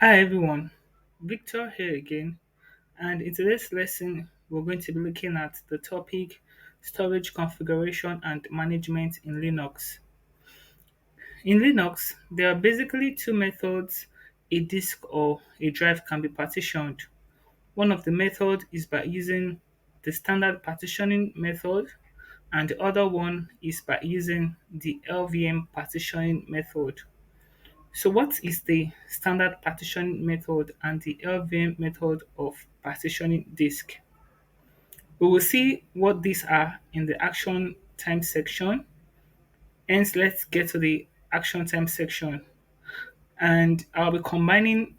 Hi everyone, Victor here again, and in today's lesson, we're going to be looking at the topic storage configuration and management in Linux. In Linux, there are basically two methods a disk or a drive can be partitioned. One of the methods is by using the standard partitioning method, and the other one is by using the LVM partitioning method. So what is the standard partitioning method and the LVM method of partitioning disk? We will see what these are in the action time section. Hence, let's get to the action time section. And I'll be combining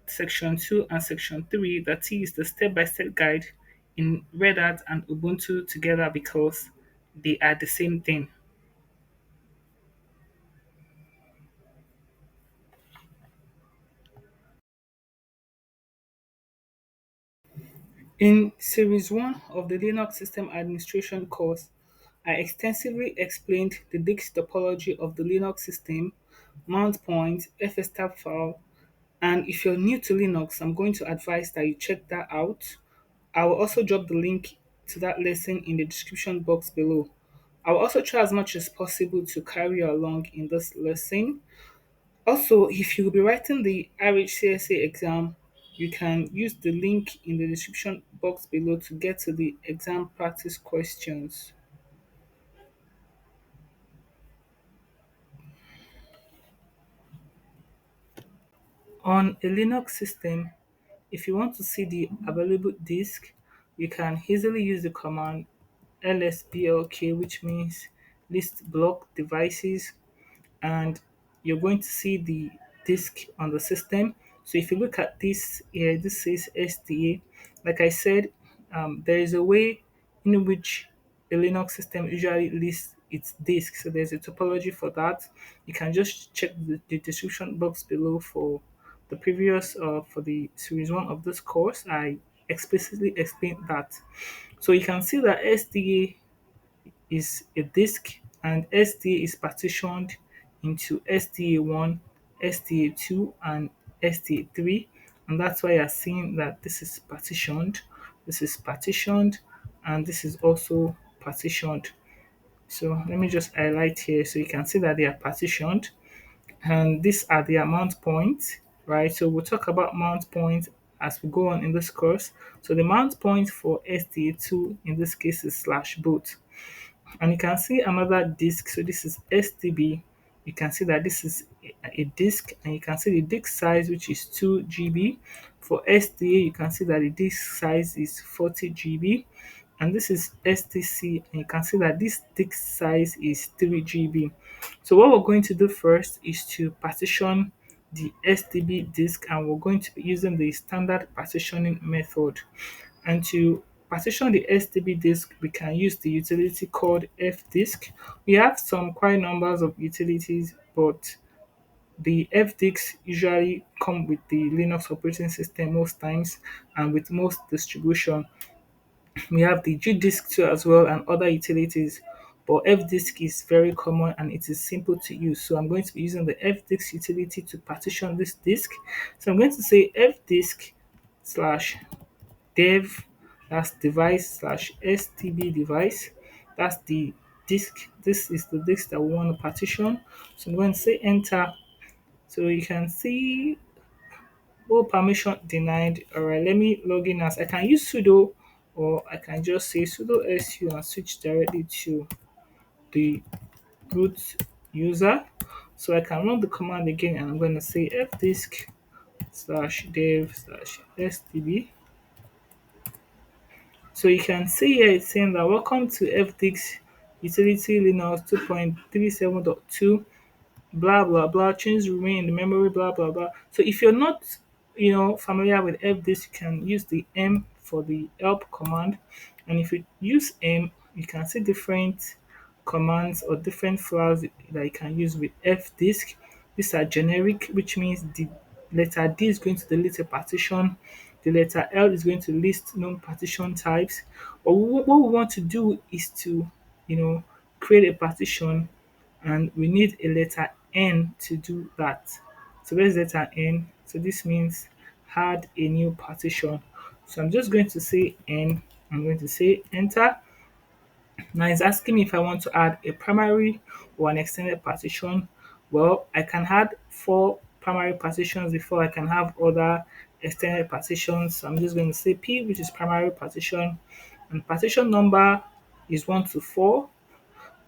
section 2 and section 3, that is the step-by-step guide in Red Hat and Ubuntu together because they are the same thing. In Series 1 of the Linux System Administration course, I extensively explained the disk topology of the Linux system, mount point, fstab file, and if you're new to Linux, I'm going to advise that you check that out. I will also drop the link to that lesson in the description box below. I will also try as much as possible to carry you along in this lesson. Also, if you'll be writing the RHCSA exam, you can use the link in the description box below to get to the exam practice questions. On a Linux system, if you want to see the available disk, you can easily use the command lsblk, which means list block devices, and you're going to see the disk on the system. So if you look at this here, this says SDA. Like I said, there is a way in which a Linux system usually lists its disk. So there's a topology for that. You can just check the description box below for the previous for the series one of this course. I explicitly explained that. So you can see that SDA is a disk and SDA is partitioned into SDA1, SDA2, and SDA3. And that's why you're seeing that this is partitioned, and this is also partitioned. So let me just highlight here so you can see that they are partitioned and these are the mount points, right? So we'll talk about mount point as we go on in this course. So the mount point for SDA2 in this case is slash boot. And you can see another disk. So this is STB. You can see that this is a disk, and you can see the disk size, which is 2 GB. For SDA, you can see that the disk size is 40 GB, and this is STC, and you can see that this disk size is 3 GB. So what we're going to do first is to partition the STB disk, and we're going to be using the standard partitioning method. And to partition the STB disk, we can use the utility called fdisk. We have some quite numbers of utilities, but the fdisks usually come with the Linux operating system most times, and with most distribution. We have the gdisk too as well and other utilities. But fdisk is very common and it is simple to use. So I'm going to be using the fdisk utility to partition this disk. So I'm going to say fdisk slash dev, that's device slash stb device. That's the disk. This is the disk that we want to partition. So I'm going to say enter. So you can see, oh, permission denied. All right, let me log in as I can use sudo, or I can just say sudo su and switch directly to the root user. So I can run the command again, and I'm going to say fdisk slash dev slash stb. So you can see here it's saying that welcome to FDX Utility Linux 2.37.2, blah blah blah, change remain in the memory, blah blah blah. So if you're not familiar with FDX, you can use the M for the help command. And if you use M, you can see different commands or different flags that you can use with fdisk. These are generic, which means the letter D is going to delete a partition, the letter L is going to list known partition types. But what we want to do is to, create a partition, and we need a letter N to do that. So where's letter N? So this means add a new partition. So I'm just going to say N. I'm going to say enter. Now it's asking me if I want to add a primary or an extended partition. Well, I can add four primary partitions before I can have other extended partitions. So I'm just going to say P, which is primary partition, and partition number is 1 to 4.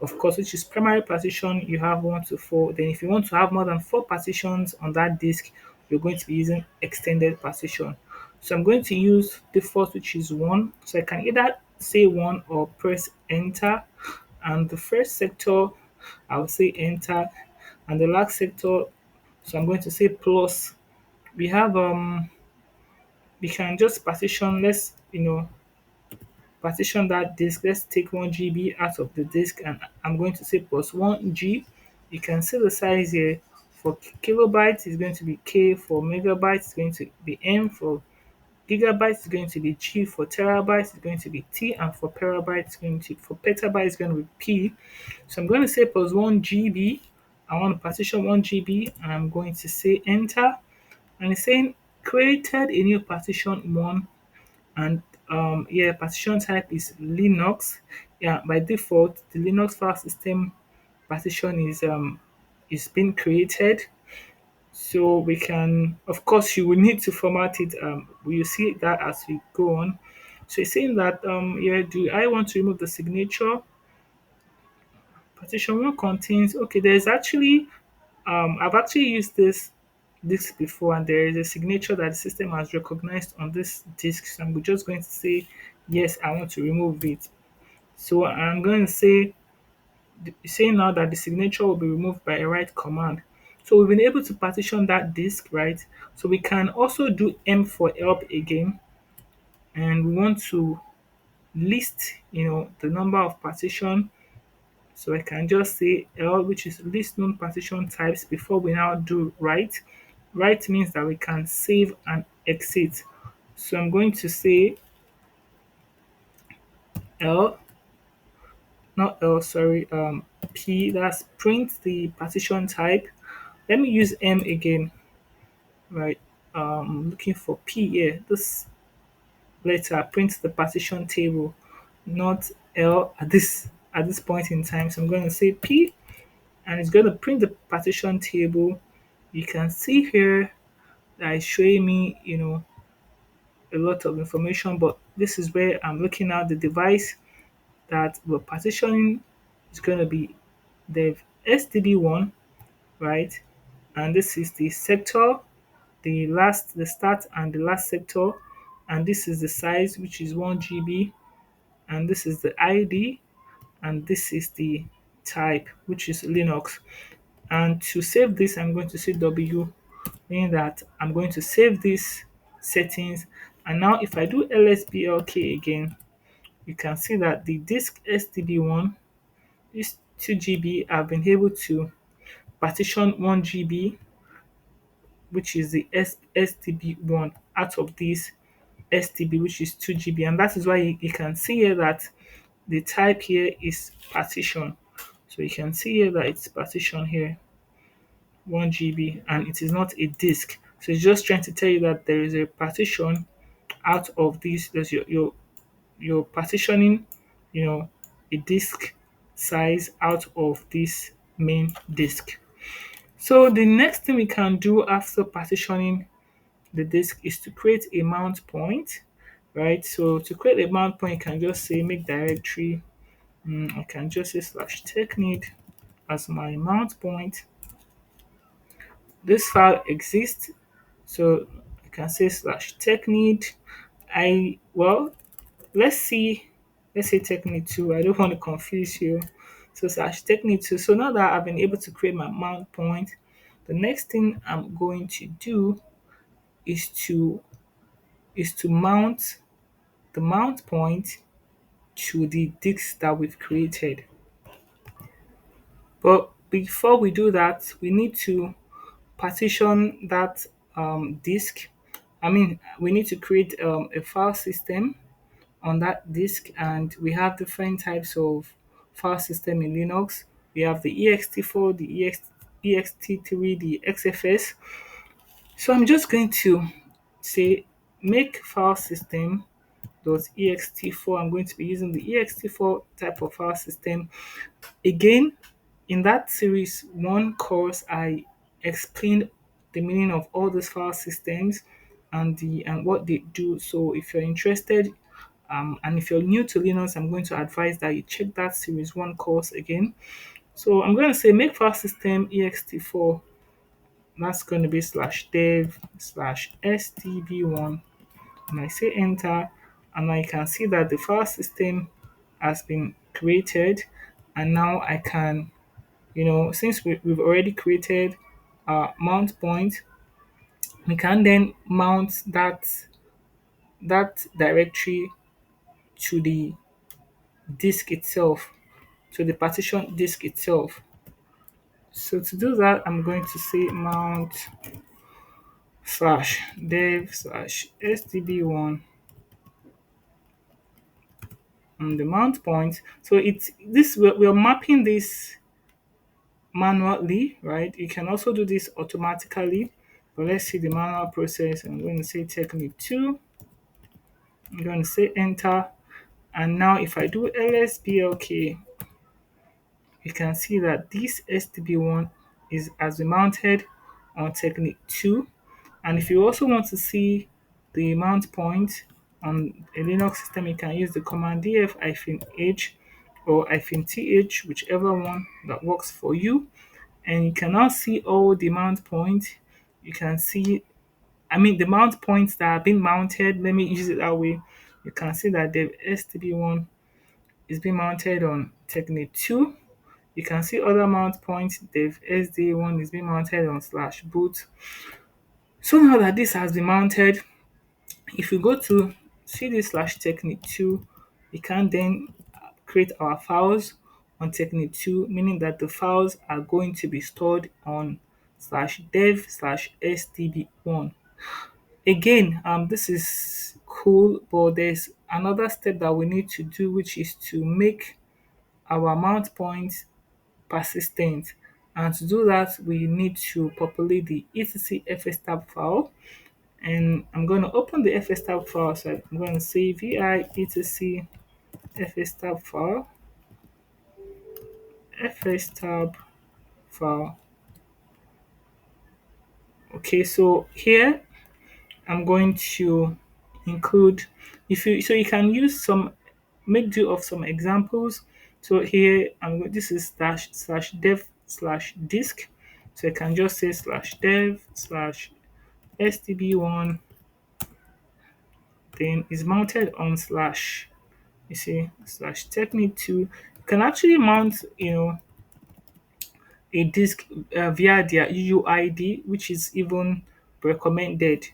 Of course, which is primary partition, you have 1 to 4. Then if you want to have more than 4 partitions on that disk, you're going to be using extended partition. So I'm going to use default, which is 1. So I can either say 1 or press enter. And the first sector, I'll say enter. And the last sector, so I'm going to say plus. We have we can just partition, let's partition that disk. Let's take 1 GB out of the disk, and I'm going to say plus 1G. You can see the size here. For kilobytes is going to be K, for megabytes is going to be M, for gigabytes is going to be G, for terabytes is going to be T, and for petabytes for petabytes is going to be P. So I'm going to say plus 1 GB. I want to partition 1 GB, and I'm going to say enter. And it's saying created a new partition 1, and yeah, partition type is Linux. Yeah, by default the Linux file system partition is being created. So we can, of course you will need to format it. We will see that as we go on. So it's saying that yeah, do I want to remove the signature? Partition one contains, okay, there's actually I've actually used this before, and there is a signature that the system has recognized on this disk. So I'm just going to say yes, I want to remove it. So I'm going to say now that the signature will be removed by a write command. So we've been able to partition that disk, right? So we can also do M for help again, and we want to list, the number of partition. So I can just say L, which is list known partition types, before we now do write. Write means that we can save and exit. So I'm going to say L, not L, sorry, P, that's print the partition type. Let me use M again, right? Looking for P here. This letter print the partition table, not L at this point in time. So I'm going to say P, and it's going to print the partition table. You can see here that is showing me, a lot of information, but this is where I'm looking at the device that we're partitioning. Is going to be the STB1, right? And this is the sector, the start and the last sector, and this is the size, which is 1 GB, and this is the ID, and this is the type, which is Linux. And to save this, I'm going to say W, meaning that I'm going to save these settings. And now if I do LSBLK again, you can see that the disk STB1, this 2 GB, I've been able to partition 1 GB, which is the STB1, out of this STB, which is 2 GB. And that is why you can see here that the type here is partition. So you can see here that it's partition here, 1 GB, and it is not a disk. So it's just trying to tell you that there is a partition out of this. There's you're partitioning, you know, a disk size out of this main disk. So the next thing we can do after partitioning the disk is to create a mount point, right? So to create a mount point, you can just say make directory. I can just say slash technid as my mount point. This file exists, so I can say slash technid. Let's see, let's say technid2. I don't want to confuse you. So slash technid2. So now that I've been able to create my mount point, the next thing I'm going to do is to mount the mount point to the disk that we've created. But before we do that, we need to partition that disk. I mean, we need to create a file system on that disk, and we have different types of file system in Linux. We have the ext4, the ext3, the xfs. So I'm just going to say make file system ext4. I'm going to be using the ext4 type of file system. Again, in that series one course, I explained the meaning of all these file systems and what they do. So if you're interested, and if you're new to Linux, I'm going to advise that you check that series one course again. So I'm going to say make file system ext4. That's going to be slash dev slash stb1, and I say enter, and I can see that the file system has been created. And now I can, since we've already created our mount point, we can then mount that directory to the disk itself, to the partition disk itself. So to do that, I'm going to say mount slash dev slash stb1 on the mount point. So it's this we're mapping this manually, right? You can also do this automatically, but let's see the manual process. I'm going to say technique 2. I'm going to say enter, and now if I do lsblk, you can see that this stb1 is as we mounted on technique 2. And if you also want to see the mount point on a Linux system, you can use the command df-h or -th, whichever one that works for you. And you can now see all the mount points. You can see, the mount points that have been mounted. Let me use it that way. You can see that the stb1 is being mounted on technique 2. You can see other mount points. The SD1 is being mounted on slash boot. So now that this has been mounted, if we go to cd slash technique 2, we can then create our files on technique 2, meaning that the files are going to be stored on slash dev slash stb1. Again, this is cool, but there's another step that we need to do, which is to make our mount point persistent. And to do that, we need to populate the etc fstab file. And I'm going to open the fstab file. So I'm going to say vi etc fstab file, fstab file. Okay, so here I'm going to include, if you so you can use some, make do of some examples. So here this is slash dev slash disk. So I can just say slash dev slash stb1, then is mounted on slash, you see, slash technique 2. You can actually mount, a disk via their UUID, which is even recommended.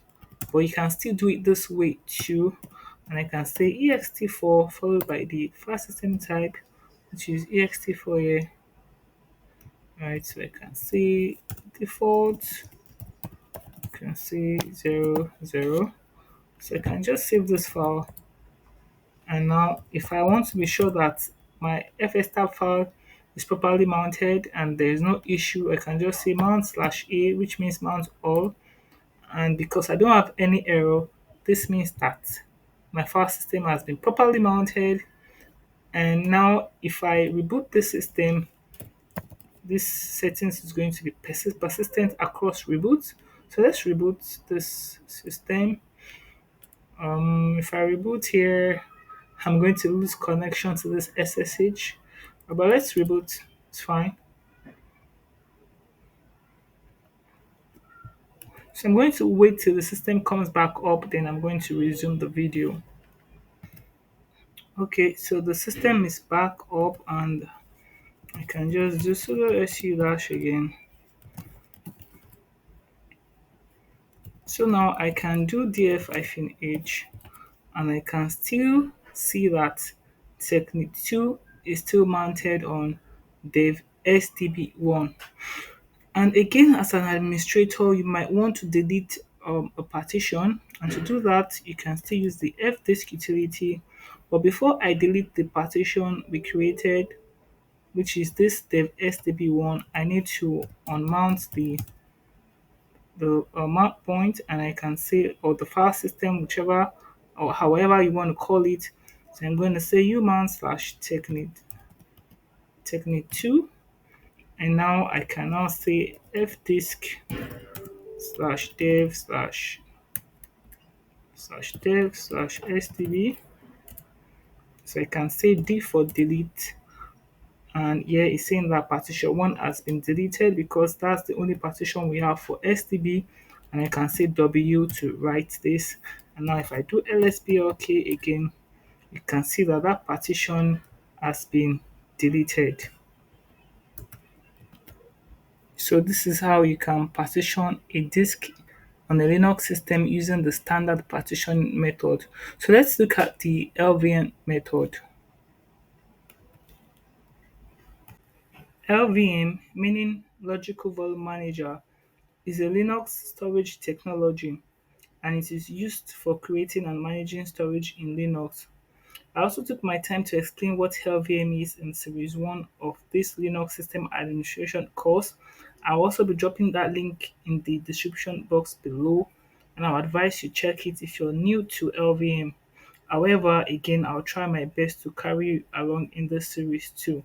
But you can still do it this way too. And I can say ext4 followed by the file system type, which is ext4 here. Right, so I can say default, I can say 00. So I can just save this file. And now if I want to be sure that my fstab file is properly mounted and there is no issue, I can just say mount slash a, which means mount all. And because I don't have any error, this means that my file system has been properly mounted. And now if I reboot the system, this settings is going to be persistent across reboots. So let's reboot this system. If I reboot here, I'm going to lose connection to this SSH. But let's reboot. It's fine. So I'm going to wait till the system comes back up, then I'm going to resume the video. Okay, so the system is back up and I can just do sudo su dash again. So now I can do df-h and I can still see that technique 2 is still mounted on dev stb1. And again, as an administrator, you might want to delete a partition. And to do that, you can still use the fdisk utility. But before I delete the partition we created, which is this dev stb1, I need to unmount the mount point, and I can say, or the file system, whichever or however you want to call it. So I'm going to say uman slash technique 2, and now I can now say fdisk slash dev slash stb. So I can say D for delete, and here it's saying that partition 1 has been deleted because that's the only partition we have for STB, and I can say W to write this. And now if I do lsblk again, you can see that that partition has been deleted. So this is how you can partition a disk on a Linux system using the standard partition method. So let's look at the LVM method. LVM, meaning Logical Volume Manager, is a Linux storage technology, and it is used for creating and managing storage in Linux. I also took my time to explain what LVM is in Series 1 of this Linux System Administration course. I'll also be dropping that link in the description box below, and I'll advise you check it if you're new to LVM. However, again, I'll try my best to carry you along in this series too.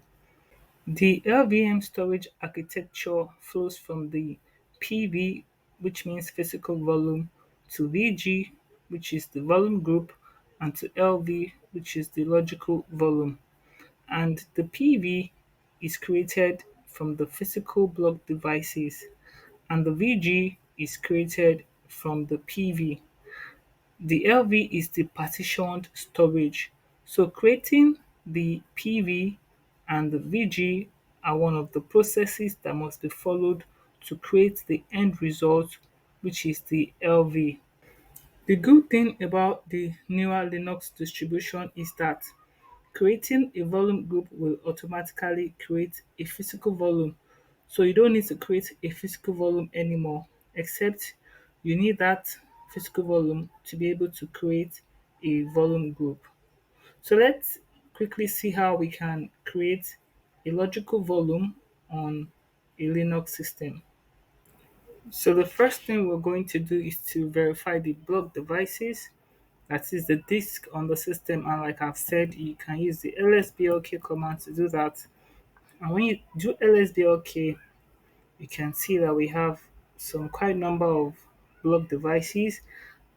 The LVM storage architecture flows from the PV, which means physical volume, to VG, which is the volume group, and to LV, which is the logical volume. And the PV is created from the physical block devices, and the VG is created from the PV. The LV is the partitioned storage. So creating the PV and the VG are one of the processes that must be followed to create the end result, which is the LV. The good thing about the newer Linux distribution is that creating a volume group will automatically create a physical volume. So you don't need to create a physical volume anymore, except you need that physical volume to be able to create a volume group. So let's quickly see how we can create a logical volume on a Linux system. So the first thing we're going to do is to verify the block devices, that is the disk on the system. And like I've said, you can use the lsblk command to do that. And when you do lsblk, you can see that we have some quite number of block devices,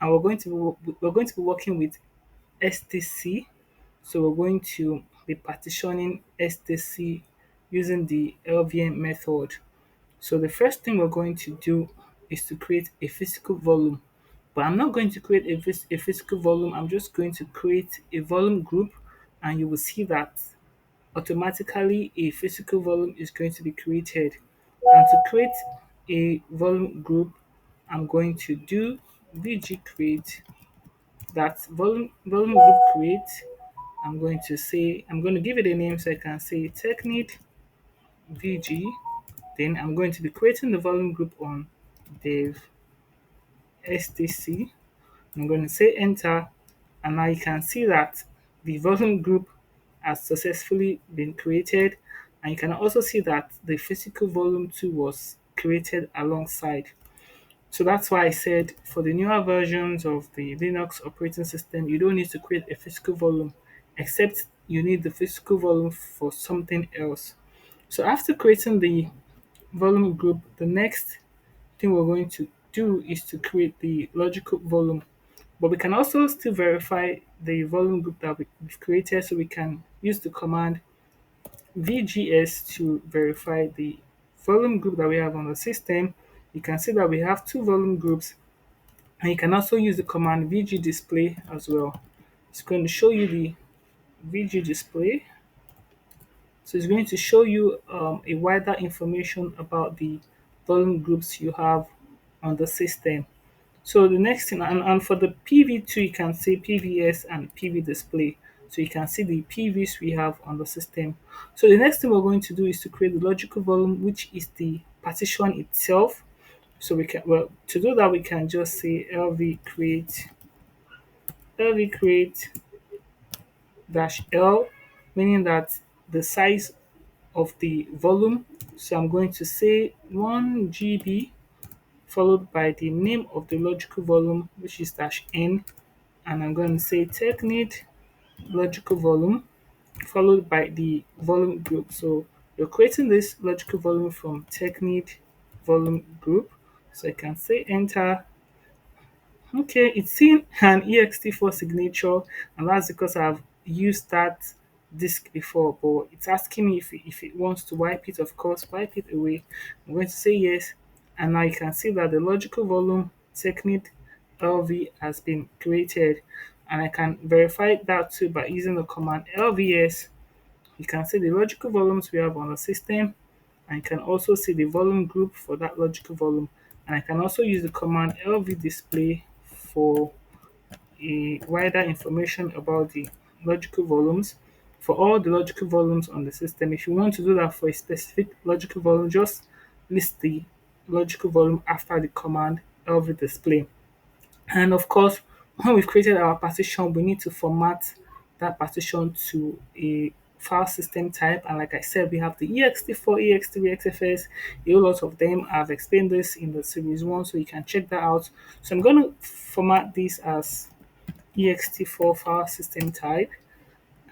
and we're going to be working with STC. So we're going to be partitioning STC using the LVM method. So the first thing we're going to do is to create a physical volume. But I'm not going to create a physical volume, I'm just going to create a volume group, and you will see that automatically a physical volume is going to be created. And to create a volume group, I'm going to do vg create, that volume group create. I'm going to give it a name, so I can say technique vg. Then I'm going to be creating the volume group on dev stc. I'm going to say enter, and now you can see that the volume group has successfully been created, and you can also see that the physical volume too was created alongside. So that's why I said for the newer versions of the Linux operating system, you don't need to create a physical volume, except you need the physical volume for something else. So after creating the volume group, the next thing we're going to do is to create the logical volume. But we can also still verify the volume group that we've created, so we can use the command VGS to verify the volume group that we have on the system. You can see that we have two volume groups, and you can also use the command VG display as well. It's going to show you the VG display. So it's going to show you a wider information about the volume groups you have on the system. So the next thing, and for the PV2, you can say PVS and PV display. So you can see the PVs we have on the system. So the next thing we're going to do is to create the logical volume, which is the partition itself. So we can, well, to do that, we can just say lv create dash L, meaning that the size of the volume. So I'm going to say 1 GB, followed by the name of the logical volume, which is dash n, and I'm going to say technid logical volume, followed by the volume group. So you're creating this logical volume from technid volume group. So I can say enter. Okay, it's seen an EXT4 signature, and that's because I've used that disk before, but it's asking me if it wants to wipe it. Of course, wipe it away. I'm going to say yes, and now you can see that the logical volume technid LV has been created, and I can verify that too by using the command LVS. You can see the logical volumes we have on the system, and you can also see the volume group for that logical volume. And I can also use the command LV display for a wider information about the logical volumes for all the logical volumes on the system. If you want to do that for a specific logical volume, just list the logical volume after the command LV display. And of course, when we've created our partition, we need to format that partition to a file system type. And like I said, we have the ext4, ext3, XFS, a whole lot of them. I've explained this in the series one, so you can check that out. So I'm going to format this as ext4 file system type.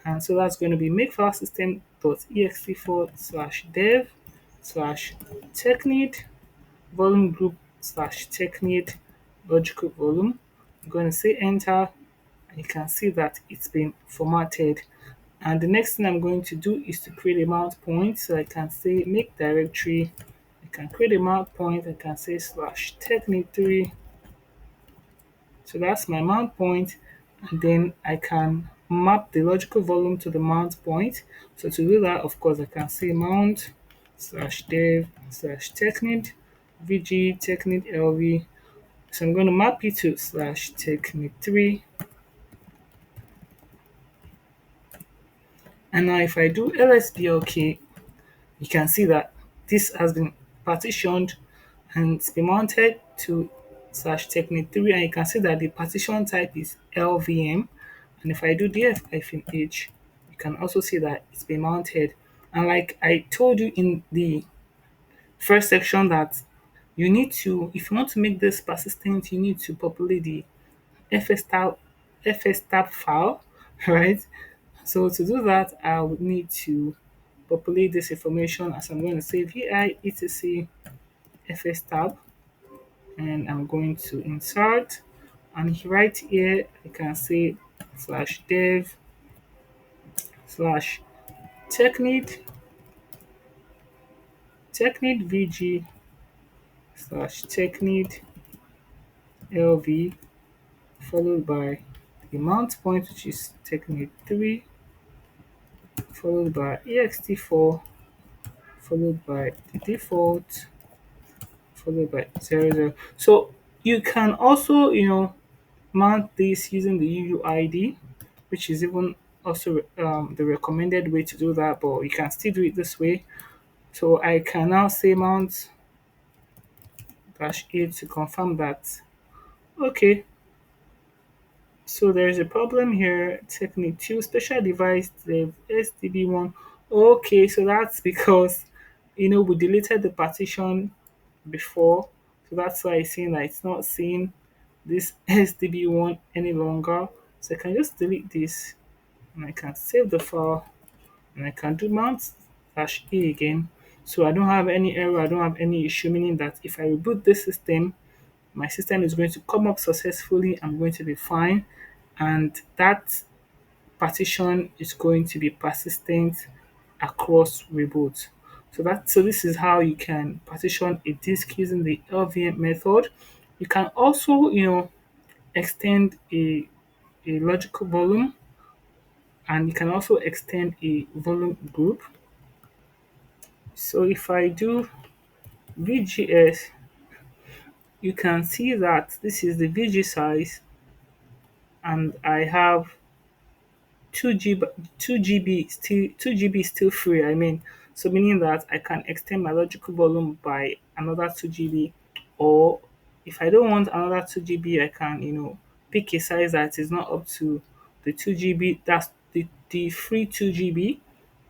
And so that's going to be make file system dot ext4 slash dev slash technid volume group slash technid logical volume. I'm going to say enter, and you can see that it's been formatted. And the next thing I'm going to do is to create a mount point. So I can say make directory. I can create a mount point. I can say slash technid3. So that's my mount point, and then I can map the logical volume to the mount point. So to do that, of course, I can say mount slash dev slash technid vg technid lv. So I'm going to map it to slash technid3. And now if I do lsblk, you can see that this has been partitioned and it's been mounted to slash technid3, and you can see that the partition type is LVM. And if I do df-h, you can also see that it's been mounted. And like I told you in the first section that you need to, if you want to make this persistent, you need to populate the fstab fstab file, right? So to do that, I would need to populate this information as I'm going to say vi etc fstab, and I'm going to insert, and right here I can say slash dev slash technid vg slash technid lv, followed by the mount point, which is technid 3, followed by ext4, followed by the default, followed by 00. So you can also, mount this using the UUID, which is even also the recommended way to do that, but you can still do it this way. So I can now say mount dash a to confirm that. Okay, so there's a problem here. Technique 2, special device, the SDB1. Okay, so that's because, we deleted the partition before. So that's why it's saying that it's not seeing this SDB1 any longer. So I can just delete this, and I can save the file, and I can do mount dash A again. So I don't have any error, I don't have any issue, meaning that if I reboot this system, my system is going to come up successfully. I'm going to be fine, and that partition is going to be persistent across reboot. So this is how you can partition a disk using the LVM method. You can also, extend a logical volume, and you can also extend a volume group. So if I do VGS, you can see that this is the VG size, and I have 2 GB, 2 GB still 2 GB still free. I mean, so meaning that I can extend my logical volume by another 2 GB, or if I don't want another 2 GB, I can pick a size that is not up to the 2 GB. That's the free 2 GB.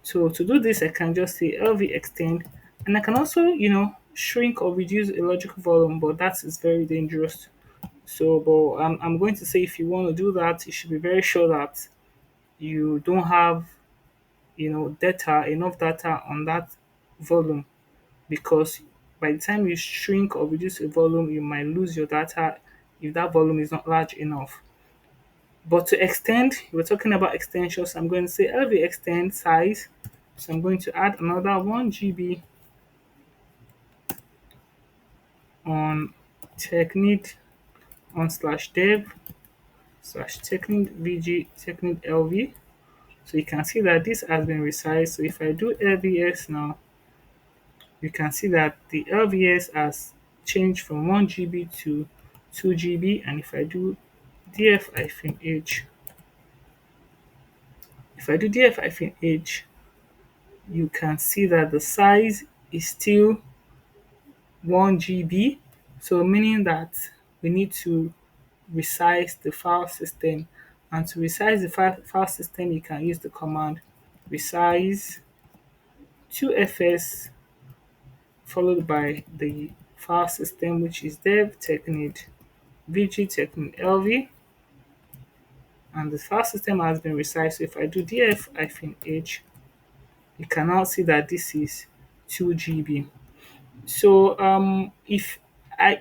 So to do this, I can just say LV extend, and I can also shrink or reduce a logical volume, but that is very dangerous. So, but I'm going to say if you want to do that, you should be very sure that you don't have, data, enough data on that volume, because by the time you shrink or reduce a volume, you might lose your data if that volume is not large enough. But to extend, we're talking about extensions. I'm going to say LV extend size. So I'm going to add another 1 GB on technid on slash dev slash technid vg technid lv. So you can see that this has been resized. So if I do LVS now, you can see that the LVS has changed from 1 GB to 2 GB. And if I do df-h, if I do df-h, you can see that the size is still 1 GB. So meaning that we need to resize the file system. And to resize the file system, you can use the command resize 2fs followed by the file system, which is dev technid vg technid lv, and the file system has been resized. So if I do df-h, you can now see that this is 2 GB. So if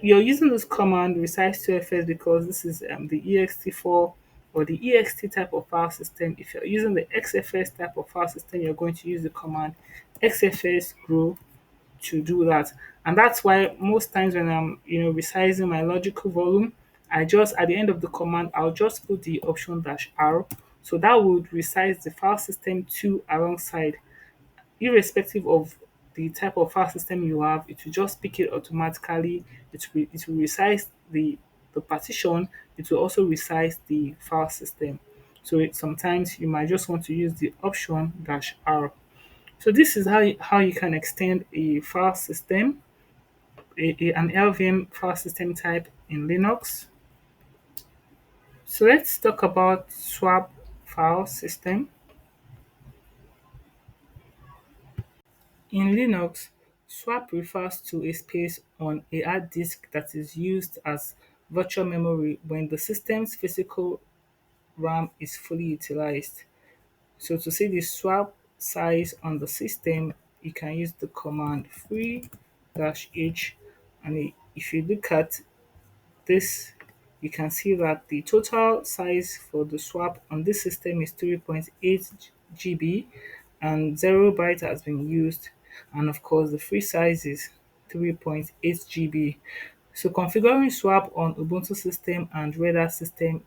you're using this command resize 2fs because this is the ext4 or the ext type of file system. If you're using the xfs type of file system, you're going to use the command xfs grow to do that. And that's why most times when I'm resizing my logical volume, I just at the end of the command I'll just put the option dash r. So that would resize the file system to alongside, irrespective of the type of file system you have. It will just pick it automatically. It will resize the partition. It will also resize the file system. So sometimes you might just want to use the option dash r. So this is how you can extend a file system, an LVM file system type in Linux. So let's talk about swap file system. In Linux, swap refers to a space on a hard disk that is used as virtual memory when the system's physical RAM is fully utilized. So to see the swap size on the system, you can use the command free-h, and if you look at this, you can see that the total size for the swap on this system is 3.8 GB and 0 byte has been used. And of course, the free size is 3.8 GB. So configuring swap on Ubuntu system and Red Hat system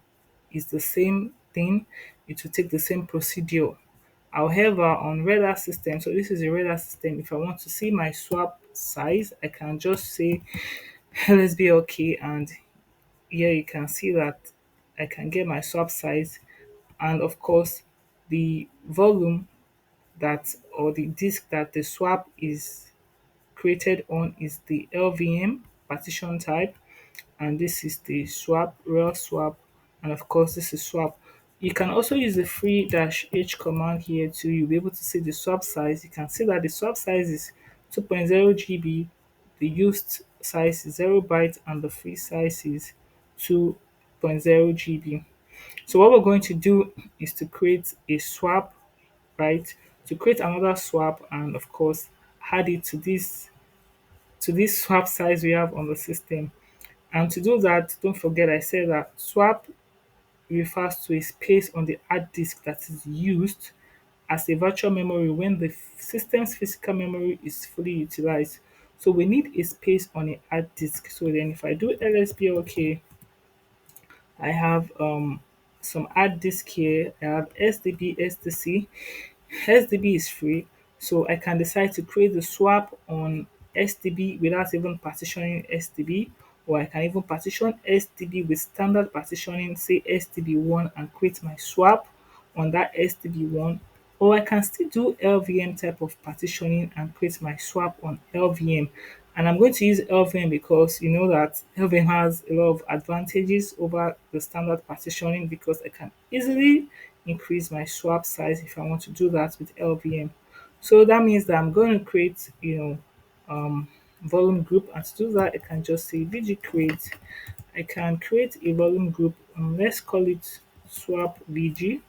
is the same thing. It will take the same procedure. However, on Red Hat system, so this is a Red Hat system, if I want to see my swap size, I can just say lsblk, and here you can see that I can get my swap size, and of course the volume that, or the disk that the swap is created on, is the LVM partition type, and this is the swap, RHEL swap, and of course this is swap. You can also use the free-h command here too. You'll be able to see the swap size. You can see that the swap size is 2.0 GB, the used size is 0 byte, and the free size is 2.0 GB. So what we're going to do is to create a swap, right? To create another swap, and of course add it to this swap size we have on the system. And to do that, don't forget I said that swap refers to a space on the hard disk that is used as a virtual memory when the system's physical memory is fully utilized. So we need a space on a hard disk. So then if I do lsblk, I have some hard disk here. I have SDB, SDC. SDB is free, so I can decide to create the swap on SDB without even partitioning SDB, or I can even partition SDB with standard partitioning, say SDB1, and create my swap on that SDB1, or I can still do LVM type of partitioning and create my swap on LVM. And I'm going to use LVM because you know that LVM has a lot of advantages over the standard partitioning, because I can easily increase my swap size if I want to do that with LVM. So that means that I'm going to create, volume group, and to do that I can just say vg create. I can create a volume group, let's call it swap vg,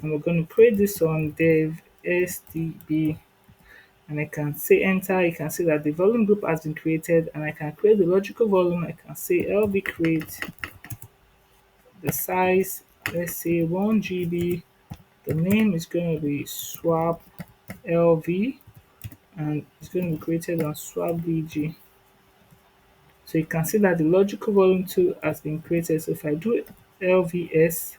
and we're going to create this on dev sdb, and I can say enter. You can see that the volume group has been created, and I can create the logical volume. I can say lv create the size, let's say 1 GB. The name is going to be swap lv, and it's going to be created on swap vg. So you can see that the logical volume too has been created. So if I do lvs,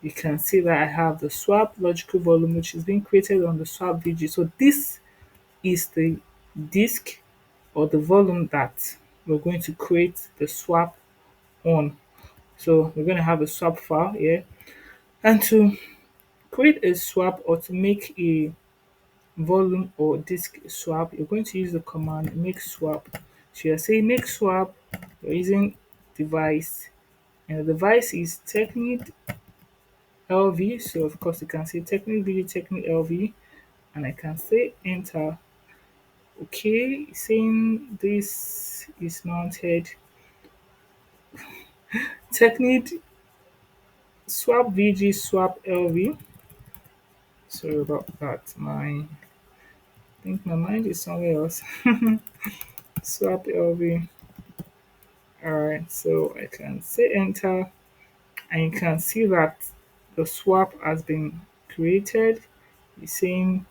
you can see that I have the swap logical volume which is being created on the swap vg. So this is the disk or the volume that we're going to create the swap on. So we're going to have a swap file here, and to create a swap or to make a volume or disk swap, you're going to use the command make swap. So you're saying make swap, you're using device, and the device is Technid LV. So of course you can say Technid video Technid LV, and I can say enter. Okay, saying this is mounted Technid swap VG swap LV. Sorry about that. I think my mind is somewhere else. Swap LV. Alright, so I can say enter, and you can see that the swap has been created. It's saying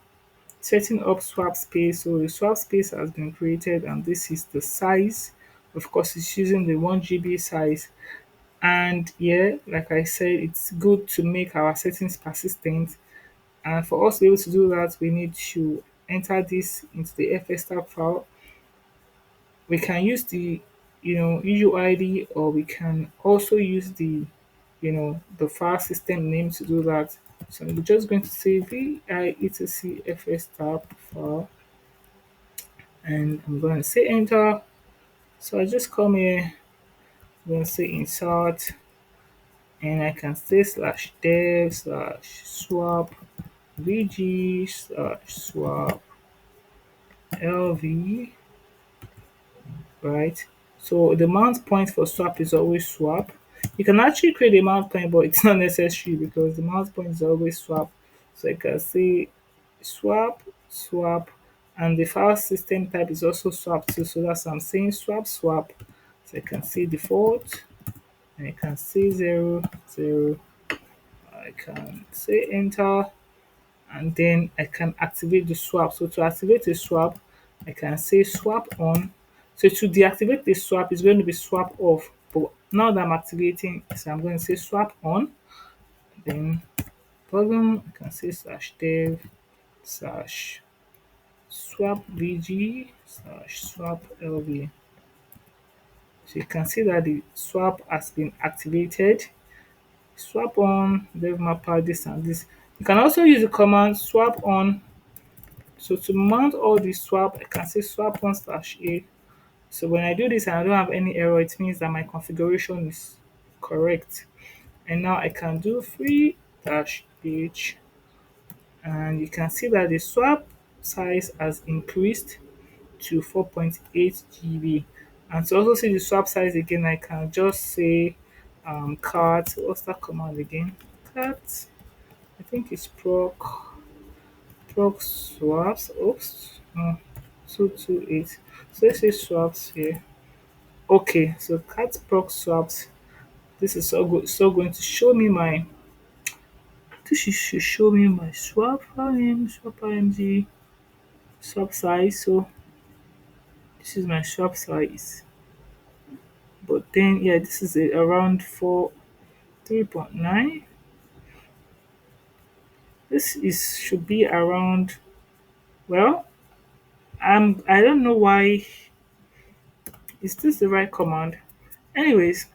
setting up swap space. So the swap space has been created, and this is the size. Of course, it's using the 1 GB size. And yeah, like I said, it's good to make our settings persistent. And for us to be able to do that, we need to enter this into the fstab file. We can use the UUID, or we can also use the the file system name to do that. So I'm just going to say VIETC fstab file, and I'm going to say enter. So I just come here, I'm going to say insert, and I can say slash dev slash swap vg slash swap lv, right? So the mount point for swap is always swap. You can actually create a mount point, but it's not necessary because the mount point is always swap. So I can say swap, swap, and the file system type is also swap too. So that's what I'm saying, swap, swap. So I can say default, and I can say 0, 0. I can say enter, and then I can activate the swap. So to activate a swap, I can say swap on. So to deactivate the swap is going to be swap off. But now that I'm activating, so I'm going to say swap on. Then volume, I can say slash dev slash swap vg slash swap lv. So you can see that the swap has been activated. Swap on, dev mapper, this and this. You can also use the command swap on. So to mount all the swap, I can say swap on slash a. So when I do this and I don't have any error, it means that my configuration is correct. And now I can do free dash h, and you can see that the swap size has increased to 4.8 GB. And to also see the swap size again, I can just say cat. What's that command again? Cat. I think it's proc swaps. Oops. No, 228. So let's say swaps here. Okay, so cat proc swaps. This is so going to show me my. This is to show me my swap name, swap img, swap size. So this is my swap size. But then yeah, this is around 3.9. This is should be around. Well, I don't know why. Is this the right command? Anyways,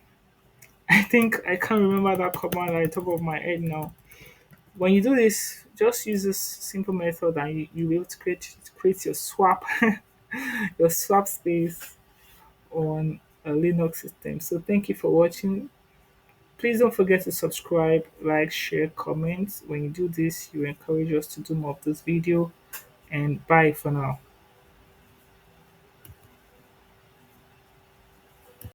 I think I can't remember that command at the top of my head now. When you do this, just use this simple method, and you'll be able to create your swap your swap space on a Linux system. So thank you for watching. Please don't forget to subscribe, like, share, comment. When you do this, you encourage us to do more of this video. And bye for now.